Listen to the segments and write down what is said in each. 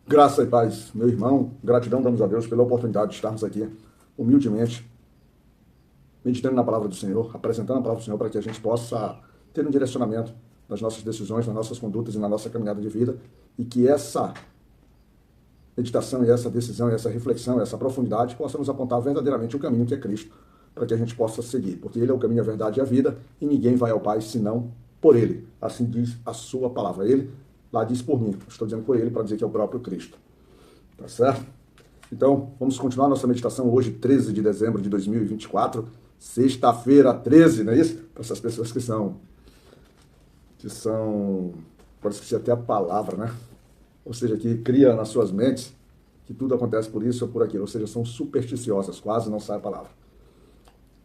Graça e paz, meu irmão. Gratidão damos a Deus pela oportunidade de estarmos aqui, humildemente, meditando na palavra do Senhor, apresentando a palavra do Senhor para que a gente possa ter um direcionamento nas nossas decisões, nas nossas condutas e na nossa caminhada de vida, e que essa meditação e essa decisão, e essa reflexão, e essa profundidade possa nos apontar verdadeiramente o caminho que é Cristo, para que a gente possa seguir, porque Ele é o caminho, a verdade e a vida, e ninguém vai ao Pai senão por Ele. Assim diz a sua palavra. Ele lá diz por mim, estou dizendo por Ele para dizer que é o próprio Cristo. Tá certo? Então, vamos continuar nossa meditação hoje, 13 de dezembro de 2024, sexta-feira 13, não é isso? Para essas pessoas agora esqueci até a palavra, né? Ou seja, que cria nas suas mentes que tudo acontece por isso ou por aquilo, ou seja, são supersticiosas, quase não sai a palavra.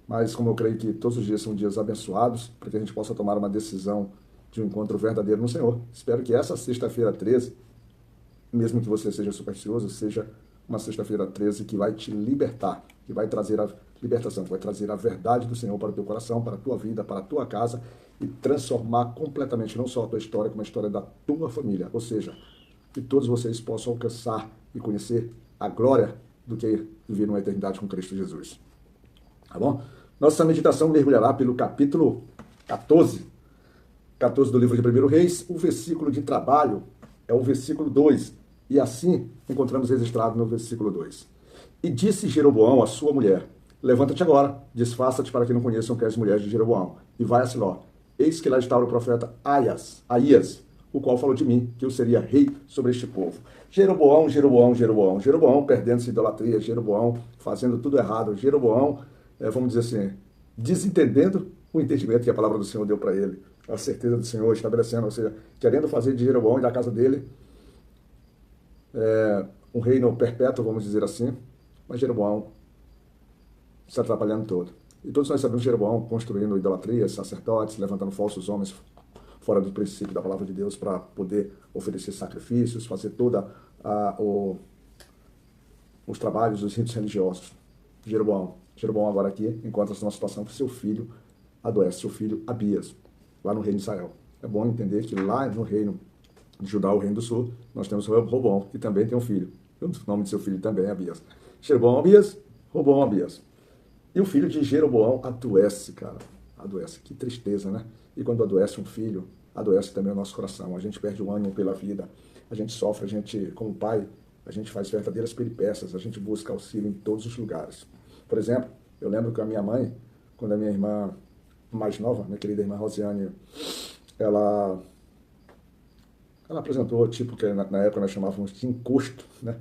Mas como eu creio que todos os dias são dias abençoados, para que a gente possa tomar uma decisão de um encontro verdadeiro no Senhor, espero que essa sexta-feira 13, mesmo que você seja supersticioso, seja uma sexta-feira 13 que vai te libertar, que vai trazer a libertação, que vai trazer a verdade do Senhor para o teu coração, para a tua vida, para a tua casa e transformar completamente não só a tua história, como a história da tua família. Ou seja, que todos vocês possam alcançar e conhecer a glória do que viver numa eternidade com Cristo Jesus. Tá bom? Nossa meditação mergulhará pelo capítulo 14 do livro de 1 Reis. O versículo de trabalho é o versículo 2. E assim encontramos registrado no versículo 2. E disse Jeroboão à sua mulher: levanta-te agora, disfarça-te para que não conheçam que és mulher de Jeroboão, e vai a Siló. Eis que lá estava o profeta Aías, o qual falou de mim, que eu seria rei sobre este povo. Jeroboão perdendo-se idolatria, Jeroboão fazendo tudo errado, Jeroboão, vamos dizer assim, desentendendo o entendimento que a palavra do Senhor deu para ele, a certeza do Senhor estabelecendo, ou seja, querendo fazer de Jeroboão e da casa dele um reino perpétuo, vamos dizer assim, mas Jeroboão se atrapalhando todo. E todos nós sabemos Jeroboão construindo idolatrias, sacerdotes, levantando falsos homens fora do princípio da palavra de Deus para poder oferecer sacrifícios, fazer toda os trabalhos, os ritos religiosos. Jeroboão agora aqui encontra-se numa situação que seu filho adoece, seu filho Abias, lá no reino de Israel. É bom entender que lá no reino de Judá, o reino do sul, nós temos Roboão, que também tem um filho. O nome de seu filho também é Abias. Jeroboão Abias, Roboão Abias. E o filho de Jeroboão adoece, cara. Adoece. Que tristeza, né? E quando adoece um filho, adoece também o nosso coração. A gente perde o ânimo pela vida. A gente sofre, a gente, como pai, a gente faz verdadeiras peripécias. A gente busca auxílio em todos os lugares. Por exemplo, eu lembro que a minha mãe, quando a minha irmã mais nova, minha querida irmã Rosiane, ela apresentou, tipo, que na época nós chamávamos de encosto, né?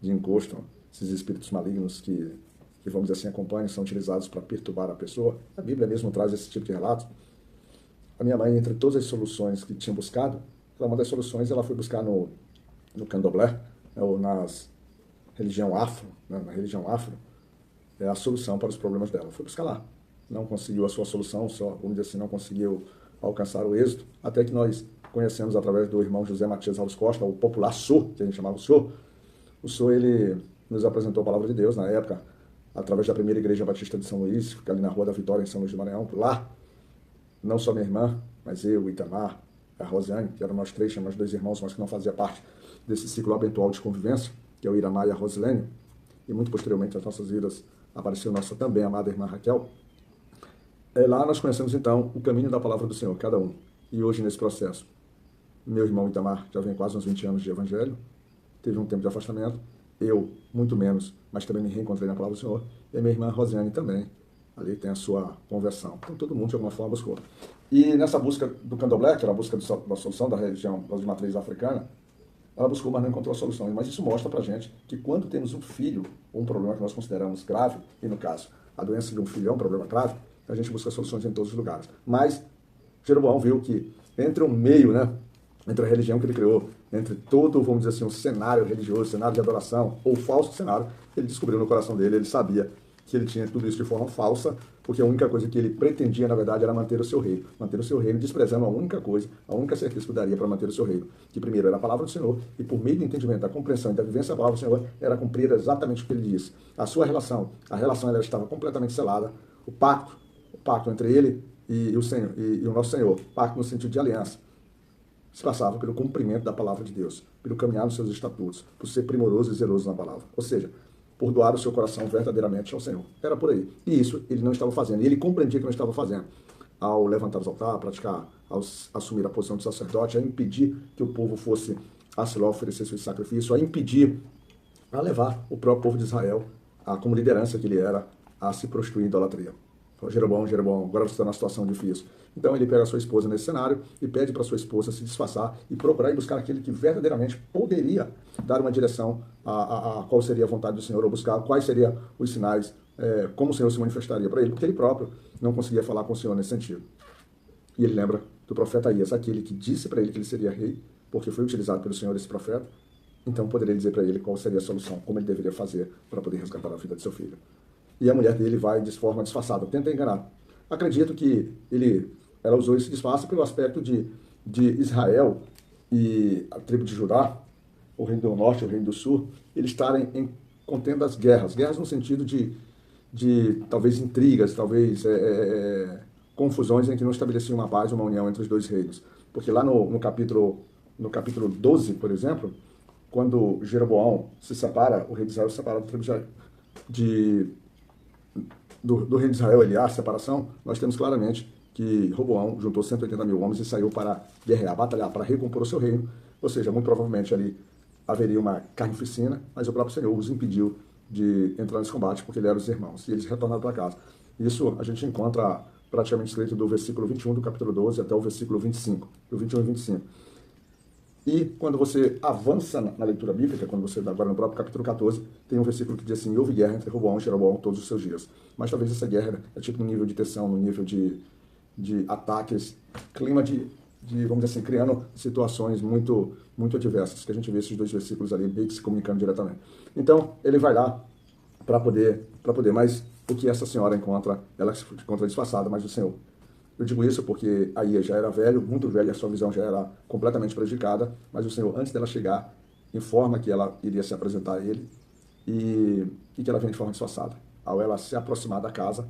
De encosto, esses espíritos malignos que vamos dizer assim, acompanham, são utilizados para perturbar a pessoa. A Bíblia mesmo traz esse tipo de relato. A minha mãe, entre todas as soluções que tinha buscado, uma das soluções ela foi buscar no candomblé, ou nas religião afro, né? Na religião afro, é a solução para os problemas dela. Foi buscar lá. Não conseguiu a sua solução, vamos dizer assim, não conseguiu alcançar o êxito, até que nós conhecemos através do irmão José Matias Alves Costa, o popular Sô, que a gente chamava o Sô. O Sô, ele nos apresentou a palavra de Deus na época, através da primeira igreja batista de São Luís, fica ali na Rua da Vitória, em São Luís do Maranhão. Lá, não só minha irmã, mas eu, o Itamar, a Rosiane, que eram nós três, chamamos dois irmãos, mas que não fazia parte desse ciclo habitual de convivência, que é o Iramar e a Rosilene, e muito posteriormente as nossas vidas apareceu nossa também amada irmã Raquel. Lá nós conhecemos então o caminho da palavra do Senhor, cada um. E hoje nesse processo, meu irmão Itamar já vem quase uns 20 anos de evangelho, teve um tempo de afastamento, eu, muito menos, mas também me reencontrei na palavra do Senhor, e a minha irmã Rosiane também, ali tem a sua conversão. Então todo mundo de alguma forma buscou. E nessa busca do candomblé, que era a busca da solução da religião de matriz africana, ela buscou, mas não encontrou a solução. Mas isso mostra pra gente que quando temos um filho, ou um problema que nós consideramos grave, e no caso, a doença de um filho é um problema grave, a gente busca soluções em todos os lugares. Mas Jeroboão viu que entre o meio, né, entre a religião que ele criou, entre todo, vamos dizer assim, um cenário religioso, cenário de adoração, ou falso cenário, ele descobriu no coração dele, ele sabia que ele tinha tudo isso de forma falsa, porque a única coisa que ele pretendia, na verdade, era manter o seu reino, desprezando a única coisa, a única certeza que daria para manter o seu reino, que primeiro era a palavra do Senhor, e por meio do entendimento, da compreensão e da vivência da palavra do Senhor, era cumprir exatamente o que ele disse. A sua relação, ela estava completamente selada, o pacto entre ele e o Senhor, e o nosso Senhor, pacto no sentido de aliança, se passava pelo cumprimento da palavra de Deus. pelo caminhar nos seus estatutos, por ser primoroso e zeloso na palavra. Ou seja, por doar o seu coração verdadeiramente ao Senhor. Era por aí. E isso ele não estava fazendo. E ele compreendia que não estava fazendo. Ao levantar os altares, praticar, ao assumir a posição de sacerdote, a impedir que o povo fosse a Siló oferecer seu sacrifício, a impedir, a levar o próprio povo de Israel, como liderança que ele era, a se prostituir em idolatria. Jeroboão, agora você está numa situação difícil. Então ele pega a sua esposa nesse cenário e pede para sua esposa se disfarçar e procurar e buscar aquele que verdadeiramente poderia dar uma direção a qual seria a vontade do Senhor, ou buscar quais seriam os sinais, como o Senhor se manifestaria para ele, porque ele próprio não conseguia falar com o Senhor nesse sentido. E ele lembra do profeta Aías, aquele que disse para ele que ele seria rei, porque foi utilizado pelo Senhor esse profeta, então poderia dizer para ele qual seria a solução, como ele deveria fazer para poder resgatar a vida de seu filho. E a mulher dele vai de forma disfarçada, tenta enganar. Acredito que ela usou esse disfarce pelo aspecto de Israel e a tribo de Judá, o reino do norte e o reino do sul, eles estarem em contendas guerras no sentido de talvez intrigas, talvez confusões em que não estabelecia uma paz, uma união entre os dois reinos. Porque lá no capítulo 12, por exemplo, quando Jeroboão se separa, o rei de Israel se separa da tribo do rei de Israel, a separação, nós temos claramente que Roboão juntou 180 mil homens e saiu para guerrear, batalhar, para recompor o seu reino. Ou seja, muito provavelmente ali haveria uma carnificina, mas o próprio Senhor os impediu de entrar nesse combate, porque ele era os irmãos, e eles retornaram para casa. Isso a gente encontra praticamente escrito do versículo 21 do capítulo 12 até o versículo 25, do 21 e 25. E quando você avança na leitura bíblica, quando você agora no próprio capítulo 14, tem um versículo que diz assim: houve guerra entre Roboão e Jeroboão todos os seus dias. Mas talvez essa guerra é tipo no nível de tensão, no nível de ataques, clima vamos dizer assim, criando situações muito, muito adversas, que a gente vê esses dois versículos ali bem que se comunicando diretamente. Então, ele vai lá para poder, mas o que essa senhora encontra, ela se encontra disfarçada, mas o Senhor. Eu digo isso porque aí já era velho, muito velho, e a sua visão já era completamente prejudicada, mas o Senhor, antes dela chegar, informa que ela iria se apresentar a ele e que ela vem de forma disfarçada. Ao ela se aproximar da casa,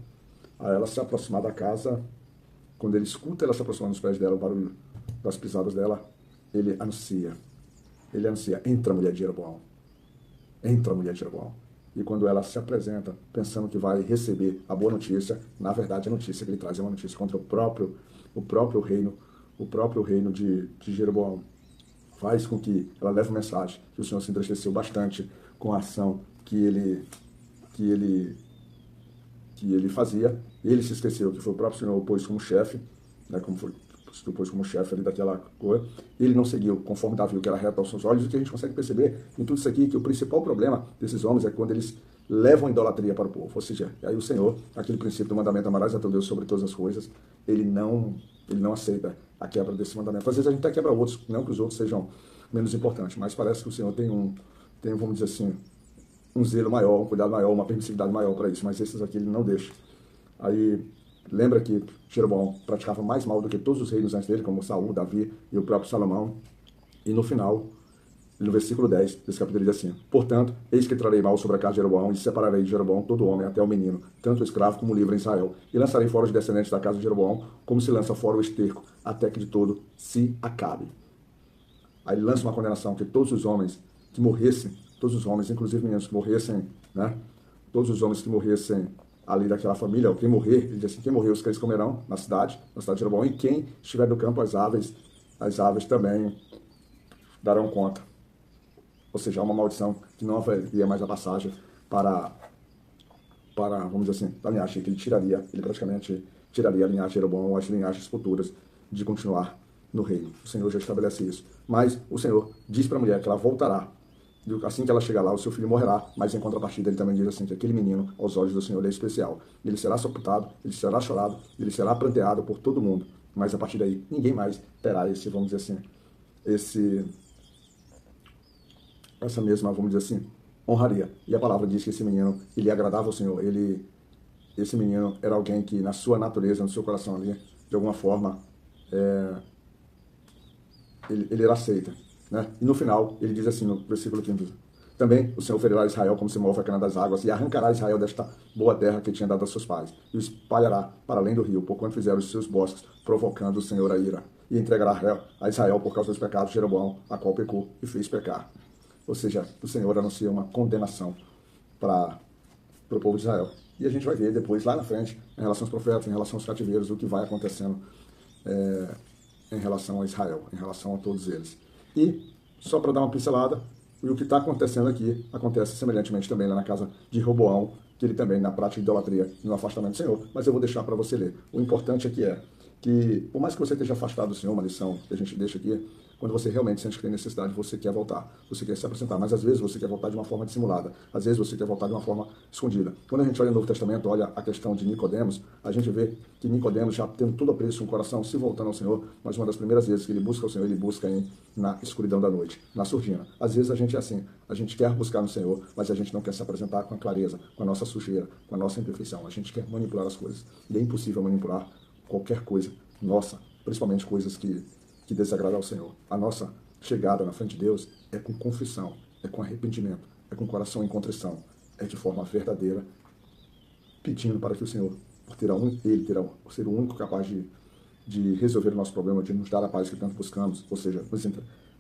quando ele escuta ela se aproximando dos pés dela, o barulho das pisadas dela, ele anuncia, entra, mulher de Jeroboão, entra, mulher de Jeroboão. E quando ela se apresenta, pensando que vai receber a boa notícia, na verdade a notícia que ele traz é uma notícia contra o próprio reino de Jeroboão. Faz com que ela leve uma mensagem que o Senhor se entristeceu bastante com a ação que ele fazia. Ele se esqueceu que foi o próprio Senhor o pôs como chefe, né, pôs como chefe ali daquela coisa. Ele não seguiu conforme Davi, o que era reto aos seus olhos. E o que a gente consegue perceber em tudo isso aqui, que o principal problema desses homens é quando eles levam a idolatria para o povo. Ou seja, aí o Senhor, aquele princípio do mandamento, amarás a teu Deus sobre todas as coisas, ele não aceita a quebra desse mandamento. Às vezes a gente até quebra outros, não que os outros sejam menos importantes, mas parece que o Senhor tem vamos dizer assim, um zelo maior, um cuidado maior, uma permissividade maior para isso, mas esses aqui ele não deixa. Aí, lembra que Jeroboão praticava mais mal do que todos os reinos antes dele, como Saul, Davi e o próprio Salomão. E no final, no versículo 10 desse capítulo, ele diz assim: portanto, eis que trarei mal sobre a casa de Jeroboão, e separarei de Jeroboão todo homem, até o menino, tanto o escravo como o livre em Israel. E lançarei fora os descendentes da casa de Jeroboão, como se lança fora o esterco, até que de todo se acabe. Aí ele lança uma condenação, que todos os homens que morressem, todos os homens, inclusive meninos que morressem, né? Todos os homens que morressem ali daquela família, ou quem morrer, ele diz assim: quem morrer, os cães comerão na cidade de Jeroboão, e quem estiver no campo, as aves também darão conta. Ou seja, há uma maldição que não haveria mais a passagem para vamos dizer assim, da linhagem, que ele praticamente tiraria a linhagem de Jeroboão, ou as linhagens futuras, de continuar no reino. O Senhor já estabelece isso. Mas o Senhor diz para a mulher que ela voltará. Assim que ela chegar lá, o seu filho morrerá, mas em contrapartida ele também diz assim, que aquele menino, aos olhos do Senhor, é especial. Ele será sepultado, ele será chorado, ele será pranteado por todo mundo. Mas a partir daí, ninguém mais terá vamos dizer assim, essa mesma, vamos dizer assim, honraria. E a palavra diz que esse menino, ele agradava ao Senhor. Esse menino era alguém que, na sua natureza, no seu coração ali, de alguma forma, ele era aceita. Né? E no final, ele diz assim, no versículo 15: também o Senhor ferirá Israel como se move a cana das águas, e arrancará Israel desta boa terra que tinha dado a seus pais, e o espalhará para além do rio, porquanto fizeram os seus bosques, provocando o Senhor a ira. e entregará a Israel por causa dos pecados de Jeroboão, a qual pecou e fez pecar. Ou seja, o Senhor anuncia uma condenação para o povo de Israel. E a gente vai ver depois, lá na frente, em relação aos profetas, em relação aos cativeiros, o que vai acontecendo em relação a Israel, em relação a todos eles. E, só para dar uma pincelada, o que está acontecendo aqui acontece semelhantemente também lá na casa de Roboão, que ele também, na prática de idolatria, no afastamento do Senhor, mas eu vou deixar para você ler. O importante aqui é que, por mais que você esteja afastado do Senhor, uma lição que a gente deixa aqui, quando você realmente sente que tem necessidade, você quer voltar, você quer se apresentar, mas às vezes você quer voltar de uma forma dissimulada, às vezes você quer voltar de uma forma escondida. Quando a gente olha no Novo Testamento, olha a questão de Nicodemos, a gente vê que Nicodemos, já tendo tudo apreço no coração, se voltando ao Senhor, mas uma das primeiras vezes que ele busca o Senhor, ele busca na escuridão da noite, na surdina. Às vezes a gente é assim, a gente quer buscar no Senhor, mas a gente não quer se apresentar com a clareza, com a nossa sujeira, com a nossa imperfeição. A gente quer manipular as coisas. E é impossível manipular qualquer coisa nossa, principalmente coisas que desagradam ao Senhor. A nossa chegada na frente de Deus é com confissão, é com arrependimento, é com coração em contrição, é de forma verdadeira, pedindo para que o Senhor, Ele terá ser o único capaz de resolver o nosso problema, de nos dar a paz que tanto buscamos, ou seja,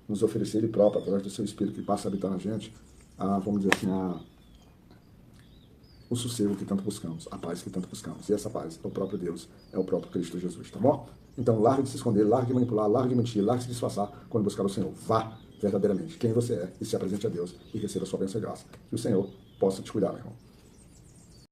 nos oferecer Ele próprio, através do seu Espírito que passa a habitar na gente, vamos dizer assim, o sossego que tanto buscamos, a paz que tanto buscamos. E essa paz é o próprio Deus, é o próprio Cristo Jesus, tá bom? Então, largue de se esconder, largue de manipular, largue de mentir, largue de se disfarçar quando buscar o Senhor. Vá verdadeiramente quem você é e se apresente a Deus e receba a sua bênção e graça. Que o Senhor possa te cuidar, meu irmão.